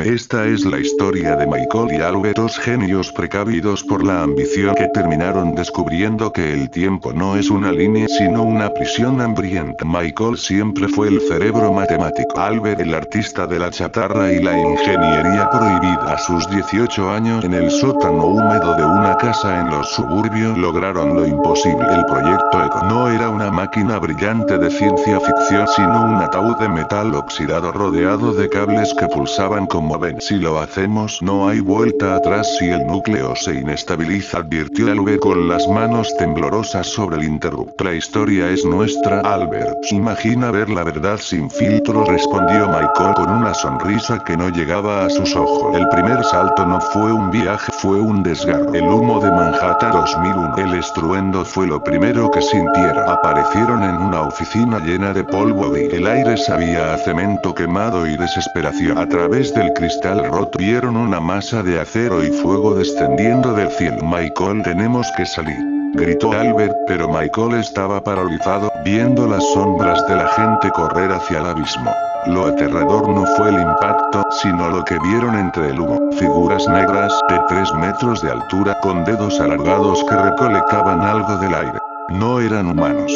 Esta es la historia de Michael y Albert, dos genios precavidos por la ambición que terminaron descubriendo que el tiempo no es una línea sino una prisión hambrienta. Michael siempre fue el cerebro matemático, Albert el artista de la chatarra y la ingeniería prohibida. A sus 18 años, en el sótano húmedo de una casa en los suburbios, lograron lo imposible. El proyecto Echo no era una máquina brillante de ciencia ficción sino un ataúd de metal oxidado rodeado de cables que pulsaban como ven. Si lo hacemos no hay vuelta atrás si el núcleo se inestabiliza, advirtió Albert con las manos temblorosas sobre el interruptor. La historia es nuestra, Albert. Imagina ver la verdad sin filtro, respondió Michael con una sonrisa que no llegaba a sus ojos. El primer salto no fue un viaje, fue un desgarro. El humo de Manhattan 2001. El estruendo fue lo primero que sintieron. Aparecieron en una oficina llena de polvo y el aire sabía a cemento quemado y desesperación. A través del cristal roto vieron una masa de acero y fuego descendiendo del cielo. Michael, tenemos que salir, gritó Albert, pero Michael estaba paralizado, viendo las sombras de la gente correr hacia el abismo. Lo aterrador no fue el impacto, sino lo que vieron entre el humo. Figuras negras, de 3 metros de altura, con dedos alargados que recolectaban algo del aire. No eran humanos.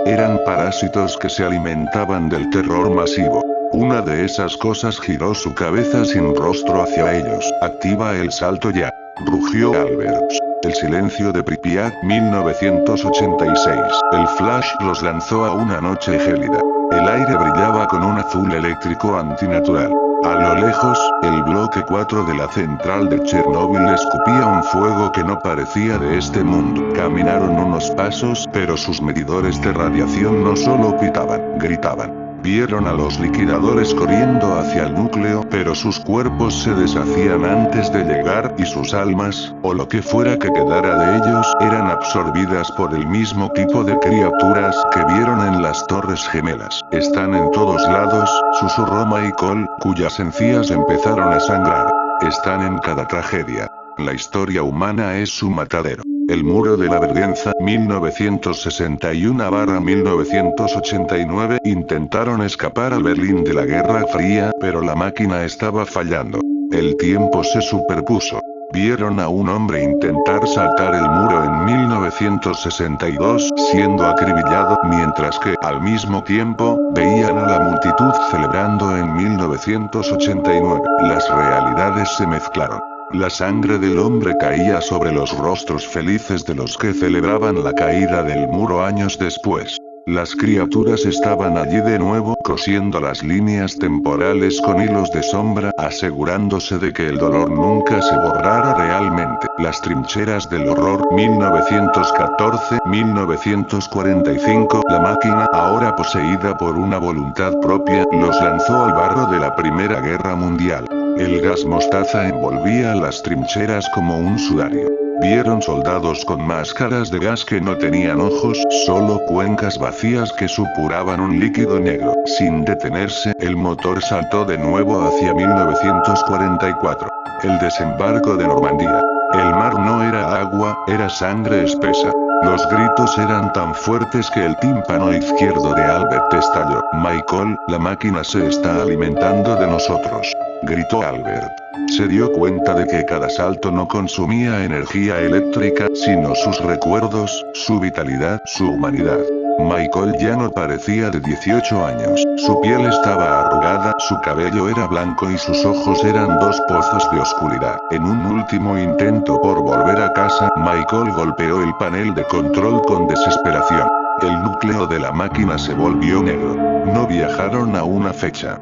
Eran parásitos que se alimentaban del terror masivo. Una de esas cosas giró su cabeza sin rostro hacia ellos. Activa el salto ya, rugió Albert. El silencio de Pripyat, 1986. El flash los lanzó a una noche gélida. El aire brillaba con un azul eléctrico antinatural. A lo lejos, el bloque 4 de la central de Chernóbil escupía un fuego que no parecía de este mundo. Caminaron unos pasos, pero sus medidores de radiación no solo pitaban, gritaban. Vieron a los liquidadores corriendo hacia el núcleo, pero sus cuerpos se deshacían antes de llegar, y sus almas, o lo que fuera que quedara de ellos, eran absorbidas por el mismo tipo de criaturas que vieron en las Torres Gemelas. Están en todos lados, susurró Michael, cuyas encías empezaron a sangrar. Están en cada tragedia. La historia humana es su matadero. El muro de la vergüenza, 1961-1989, intentaron escapar al Berlín de la Guerra Fría, pero la máquina estaba fallando. El tiempo se superpuso. Vieron a un hombre intentar saltar el muro en 1962, siendo acribillado, mientras que, al mismo tiempo, veían a la multitud celebrando en 1989. Las realidades se mezclaron. La sangre del hombre caía sobre los rostros felices de los que celebraban la caída del muro años después. Las criaturas estaban allí de nuevo, cosiendo las líneas temporales con hilos de sombra, asegurándose de que el dolor nunca se borrara realmente. Las trincheras del horror, 1914-1945, la máquina, ahora poseída por una voluntad propia, los lanzó al barro de la Primera Guerra Mundial. El gas mostaza envolvía las trincheras como un sudario. Vieron soldados con máscaras de gas que no tenían ojos, solo cuencas vacías que supuraban un líquido negro. Sin detenerse, el motor saltó de nuevo hacia 1944. El desembarco de Normandía. El mar no era agua, era sangre espesa. Los gritos eran tan fuertes que el tímpano izquierdo de Albert estalló. Michael, la máquina se está alimentando de nosotros, gritó Albert. Se dio cuenta de que cada salto no consumía energía eléctrica, sino sus recuerdos, su vitalidad, su humanidad. Michael ya no parecía de 18 años. Su piel estaba arrugada, su cabello era blanco y sus ojos eran dos pozos de oscuridad. En un último intento por volver a casa, Michael golpeó el panel de control con desesperación. El núcleo de la máquina se volvió negro. No viajaron a una fecha.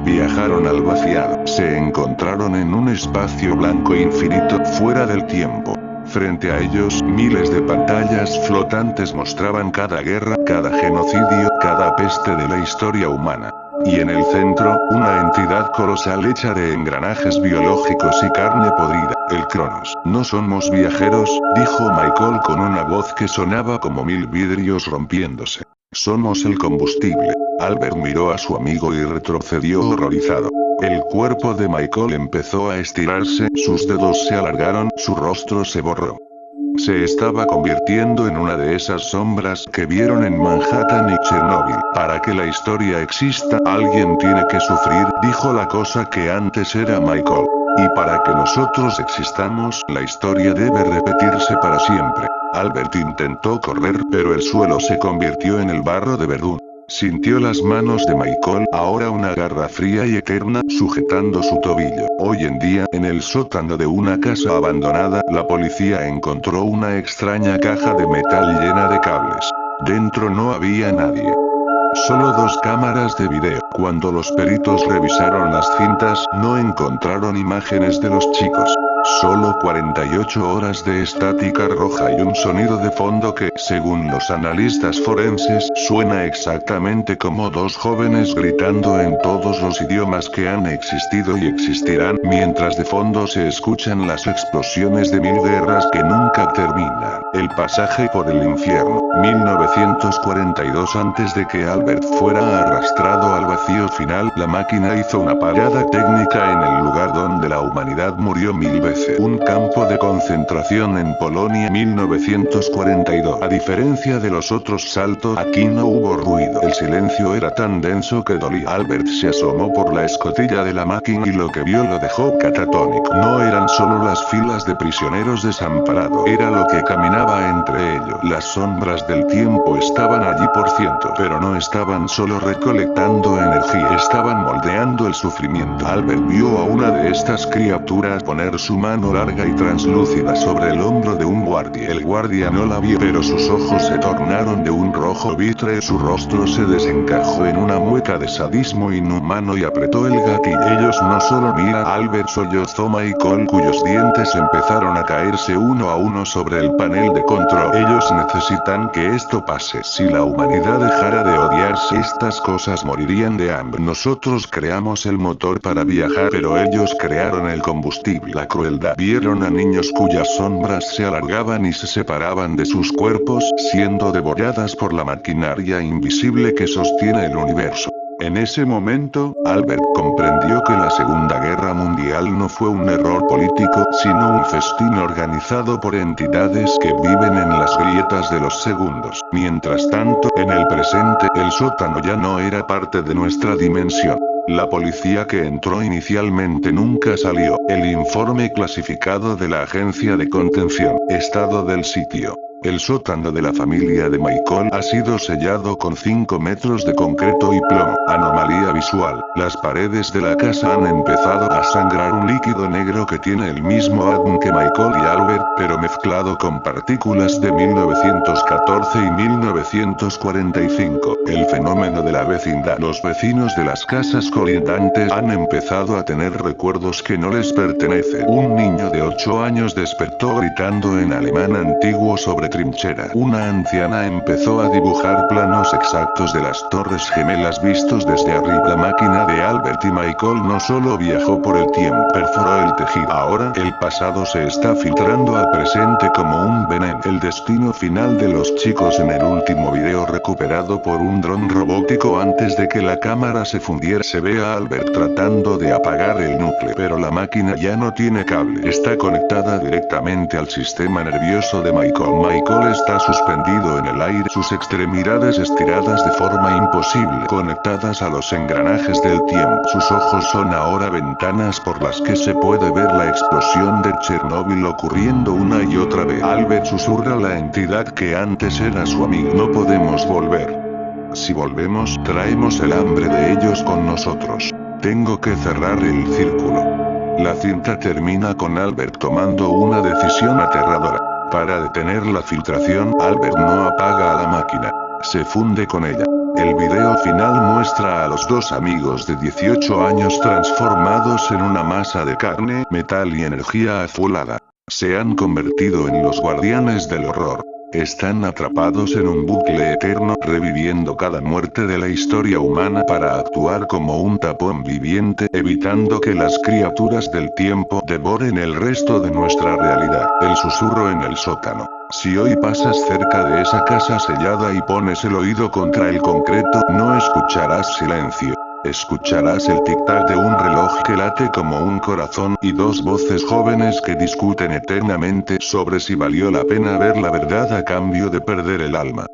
Viajaron al vaciado. Se encontraron en un espacio blanco infinito, fuera del tiempo. Frente a ellos, miles de pantallas flotantes mostraban cada guerra, cada genocidio, cada peste de la historia humana. Y en el centro, una entidad colosal hecha de engranajes biológicos y carne podrida, el Cronos. No somos viajeros, dijo Michael con una voz que sonaba como 1000 vidrios rompiéndose. Somos el combustible. Albert miró a su amigo y retrocedió horrorizado. El cuerpo de Michael empezó a estirarse, sus dedos se alargaron, su rostro se borró. Se estaba convirtiendo en una de esas sombras que vieron en Manhattan y Chernobyl. Para que la historia exista, alguien tiene que sufrir, dijo la cosa que antes era Michael. Y para que nosotros existamos, la historia debe repetirse para siempre. Albert intentó correr, pero el suelo se convirtió en el barro de Verdún. Sintió las manos de Michael, ahora una garra fría y eterna, sujetando su tobillo. Hoy en día, en el sótano de una casa abandonada, la policía encontró una extraña caja de metal llena de cables. Dentro no había nadie. Solo dos cámaras de video. Cuando los peritos revisaron las cintas, no encontraron imágenes de los chicos. Solo 48 horas de estática roja y un sonido de fondo que, según los analistas forenses, suena exactamente como dos jóvenes gritando en todos los idiomas que han existido y existirán, mientras de fondo se escuchan las explosiones de mil guerras que nunca terminan. El pasaje por el infierno. 1942. Antes de que Albert fuera arrastrado al vacío final, la máquina hizo una parada técnica en el lugar donde la humanidad murió 1000 veces. Un campo de concentración en Polonia. 1942. A diferencia de los otros saltos, aquí no hubo ruido. El silencio era tan denso que dolía. Albert se asomó por la escotilla de la máquina y lo que vio lo dejó catatónico. No eran solo las filas de prisioneros desamparados, era lo que caminaba entre ellos. Las sombras del tiempo estaban allí por cientos, pero no estaban solo recolectando energía, estaban moldeando el sufrimiento. Albert vio a una de estas criaturas poner su mano larga y translúcida sobre el hombro de un guardia. El guardia no la vio, pero sus ojos se tornaron de un rojo vítreo, su rostro se desencajó en una mueca de sadismo inhumano y apretó el gatillo. Ellos no solo miran. Albert sollozó. Michael, cuyos dientes empezaron a caerse uno a uno sobre el panel de control. Ellos necesitan que esto pase. Si la humanidad dejara de odiarse, estas cosas morirían de hambre. Nosotros creamos el motor para viajar, pero ellos crearon el combustible. La crueldad. Vieron a niños cuyas sombras se alargaban y se separaban de sus cuerpos, siendo devoradas por la maquinaria invisible que sostiene el universo. En ese momento, Albert comprendió que la Segunda Guerra Mundial no fue un error político, sino un festín organizado por entidades que viven en las grietas de los segundos. Mientras tanto, en el presente, el sótano ya no era parte de nuestra dimensión. La policía que entró inicialmente nunca salió. El informe clasificado de la agencia de contención. Estado del sitio. El sótano de la familia de Michael ha sido sellado con 5 metros de concreto y plomo. Anomalía visual. Las paredes de la casa han empezado a sangrar un líquido negro que tiene el mismo ADN que Michael y Albert, pero mezclado con partículas de 1914 y 1945. El fenómeno de la vecindad. Los vecinos de las casas colindantes han empezado a tener recuerdos que no les pertenecen. Un niño de 8 años despertó gritando en alemán antiguo sobre trinchera. Una anciana empezó a dibujar planos exactos de las torres gemelas vistos desde arriba. La máquina de Albert y Michael no solo viajó por el tiempo, perforó el tejido. Ahora, el pasado se está filtrando al presente como un veneno. El destino final de los chicos en el último video recuperado por un dron robótico antes de que la cámara se fundiera. Se ve a Albert tratando de apagar el núcleo, pero la máquina ya no tiene cable. Está conectada directamente al sistema nervioso de Michael. Michael está suspendido en el aire, sus extremidades estiradas de forma imposible, conectadas a los engranajes del tiempo. Sus ojos son ahora ventanas por las que se puede ver la explosión de Chernóbil ocurriendo una y otra vez. Albert susurra a la entidad que antes era su amigo. No podemos volver. Si volvemos, traemos el hambre de ellos con nosotros. Tengo que cerrar el círculo. La cinta termina con Albert tomando una decisión aterradora. Para detener la filtración, Albert no apaga a la máquina. Se funde con ella. El video final muestra a los dos amigos de 18 años transformados en una masa de carne, metal y energía azulada. Se han convertido en los guardianes del horror. Están atrapados en un bucle eterno, reviviendo cada muerte de la historia humana para actuar como un tapón viviente, evitando que las criaturas del tiempo devoren el resto de nuestra realidad. El susurro en el sótano. Si hoy pasas cerca de esa casa sellada y pones el oído contra el concreto, no escucharás silencio. Escucharás el tic-tac de un reloj que late como un corazón y dos voces jóvenes que discuten eternamente sobre si valió la pena ver la verdad a cambio de perder el alma.